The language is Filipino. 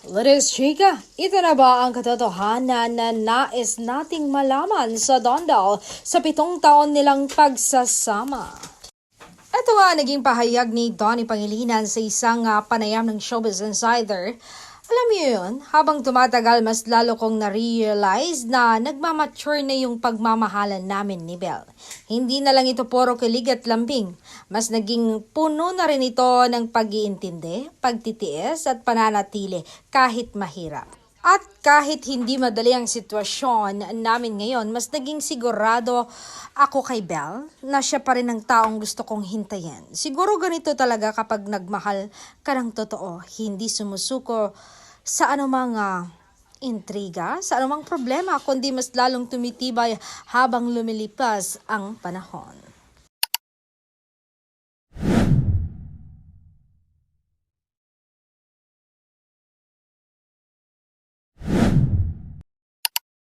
Liz Chica, ito na ba ang katotohanan na nais nating malaman sa Dondal sa 7 taon nilang pagsasama? Ito nga naging pahayag ni Donnie Pangilinan sa isang panayam ng Showbiz Insider. Alam niyo yun, habang tumatagal mas lalo kong na-realize na nagmamature na yung pagmamahalan namin ni Belle. Hindi na lang ito puro kilig at lambing. Mas naging puno na rin ito ng pag-iintindi, pagtitiis at pananatili kahit mahirap. At kahit hindi madali ang sitwasyon namin ngayon, mas naging sigurado ako kay Belle na siya pa rin ang taong gusto kong hintayin. Siguro ganito talaga kapag nagmahal ka ng totoo, hindi sumusuko sa anumang intriga, sa anumang problema, kundi mas lalong tumitibay habang lumilipas ang panahon.